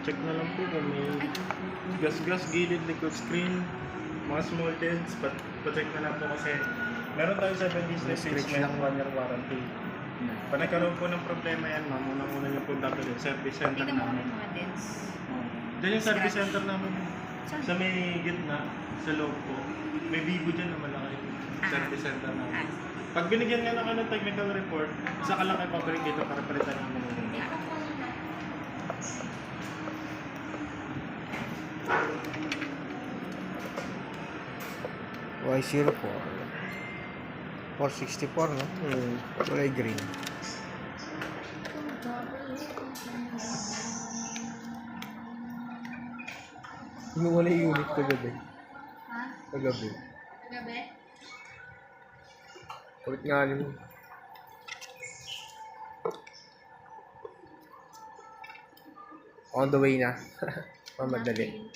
Check na lang po kung may gas-gas, gilid, liquid screen, mga small dents, pa-check na lang po kasi meron tayong 7 days replacement, 1 year warranty. Pag nagkaroon po ng problema yan, ma'am, unang-una niyo po dapat yung service center Tingnan mo namin. mga dents. Diyan yung service center namin. Saan? Sa may gitna, sa loob po. May Vivo dyan na malaki. Service center namin. Pag binigyan nga ng technical report, isa ka lang kayo pabalik dito para palitan namin yung Y04 464, no? Kulay green. Inuwala yung unit kagabi. Ha? Kagabi. Gabi? Kulit nga mo. On the way na. Mamadali.